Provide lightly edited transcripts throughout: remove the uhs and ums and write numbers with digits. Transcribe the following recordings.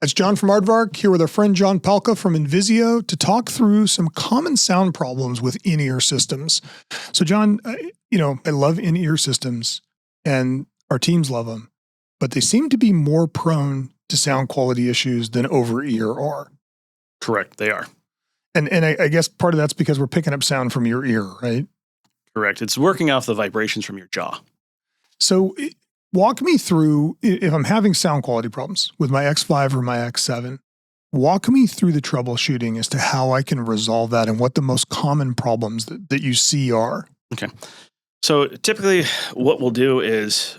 That's John from Aardvark here with our friend John Palka from Invisio to talk through some common sound problems with in-ear systems. So John, I love in-ear systems and our teams love them, but they seem to be more prone to sound quality issues than over-ear are. Correct, they are. And I guess part of that's because we're picking up sound from your ear, right? Correct. It's working off the vibrations from your jaw. So walk me through, if I'm having sound quality problems with my X5 or my X7, walk me through the troubleshooting as to how I can resolve that and what the most common problems that you see are. Okay. So typically what we'll do is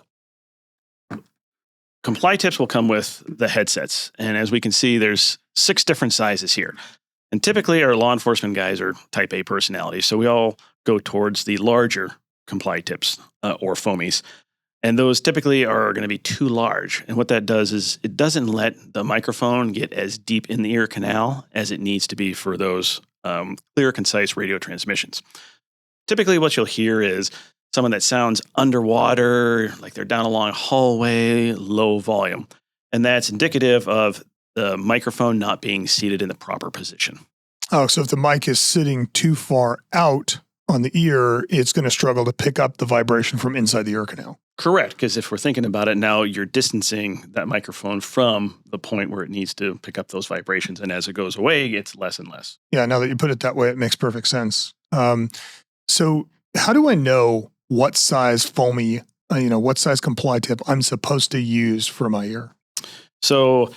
Comply Tips will come with the headsets. And as we can see, there's 6 different sizes here. And typically our law enforcement guys are type A personalities. So we all go towards the larger Comply Tips or foamies. And those typically are going to be too large. And what that does is it doesn't let the microphone get as deep in the ear canal as it needs to be for those clear, concise radio transmissions. Typically what you'll hear is someone that sounds underwater, like they're down a long hallway, low volume. And that's indicative of the microphone not being seated in the proper position. Oh, so if the mic is sitting too far out on the ear, it's going to struggle to pick up the vibration from inside the ear canal. Correct, because if we're thinking about it now, you're distancing that microphone from the point where it needs to pick up those vibrations. And as it goes away, it's less and less. Yeah, now that you put it that way, it makes perfect sense. So how do I know what size foamy, what size Comply Tip I'm supposed to use for my ear? So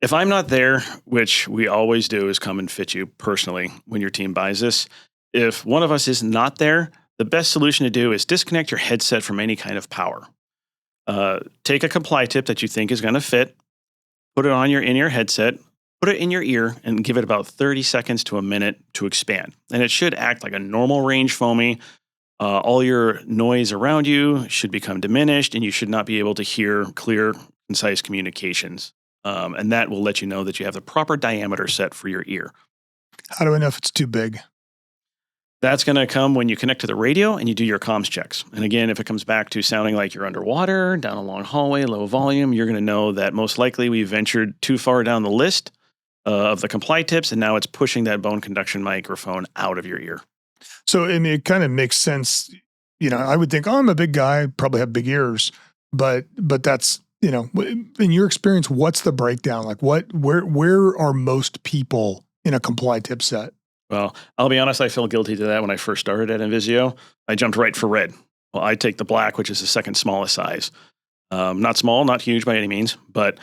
if I'm not there, which we always do is come and fit you personally when your team buys this, if one of us is not there, the best solution to do is disconnect your headset from any kind of power. Take a Comply Tip that you think is going to fit, put it on your in-ear headset, put it in your ear, and give it about 30 seconds to a minute to expand. And it should act like a normal range foamy. All your noise around you should become diminished, and you should not be able to hear clear, concise communications. And that will let you know that you have the proper diameter set for your ear. How do I know if it's too big? That's going to come when you connect to the radio and you do your comms checks. And again, if it comes back to sounding like you're underwater, down a long hallway, low volume, you're going to know that most likely we ventured too far down the list of the Comply Tips, and now it's pushing that bone conduction microphone out of your ear. So I mean, it kind of makes sense. I would think, oh, I'm a big guy, probably have big ears, but that's, in your experience, what's the breakdown? Like where are most people in a Comply Tip set? Well, I'll be honest, I feel guilty to that when I first started at Invisio. I jumped right for red. Well, I take the black, which is the second smallest size. Not small, not huge by any means, but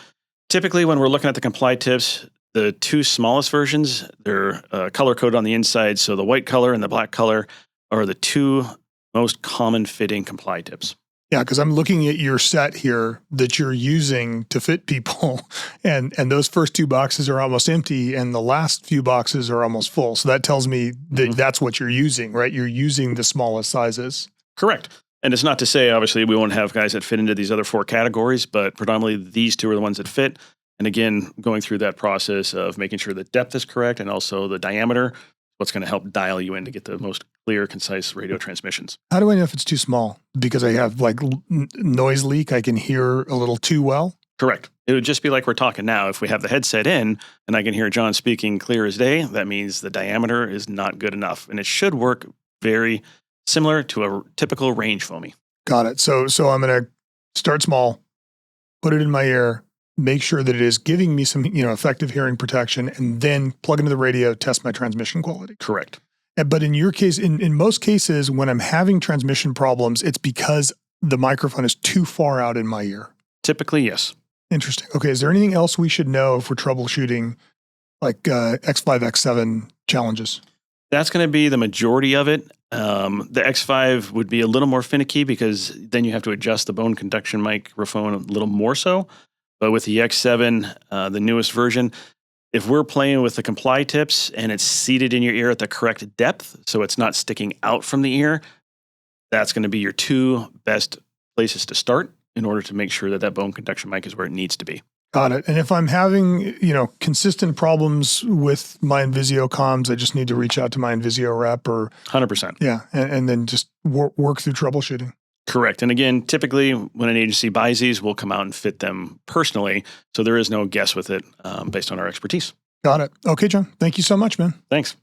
typically when we're looking at the Comply Tips, the 2 smallest versions, they're color-coded on the inside, so the white color and the black color are the 2 most common fitting Comply Tips. Yeah, because I'm looking at your set here that you're using to fit people, and those first 2 boxes are almost empty, and the last few boxes are almost full. So that tells me that that's what you're using, right? You're using the smallest sizes. Correct. And it's not to say, obviously, we won't have guys that fit into these other 4 categories, but predominantly these 2 are the ones that fit. And again, going through that process of making sure the depth is correct and also the diameter, what's going to help dial you in to get the most clear, concise radio transmissions. How do I know if it's too small? Because I have like noise leak, I can hear a little too well? Correct. It would just be like we're talking now. If we have the headset in and I can hear John speaking clear as day, that means the diameter is not good enough. And it should work very similar to a typical range foamy. Got it. So I'm going to start small, put it in my ear, make sure that it is giving me some, effective hearing protection, and then plug into the radio, test my transmission quality. Correct. But in your case, in most cases, when I'm having transmission problems, it's because the microphone is too far out in my ear. Typically, yes. Interesting. Okay. Is there anything else we should know if we're troubleshooting like X5, X7 challenges? That's going to be the majority of it. The X5 would be a little more finicky because then you have to adjust the bone conduction microphone a little more so. But with the X7, the newest version, if we're playing with the Comply Tips and it's seated in your ear at the correct depth, so it's not sticking out from the ear, that's going to be your 2 best places to start in order to make sure that that bone conduction mic is where it needs to be. Got it. And if I'm having, consistent problems with my Invisio comms, I just need to reach out to my Invisio rep or 100%. Yeah. And then just work through troubleshooting. Correct. And again, typically when an agency buys these, we'll come out and fit them personally. So there is no guess with it based on our expertise. Got it. Okay, John. Thank you so much, man. Thanks.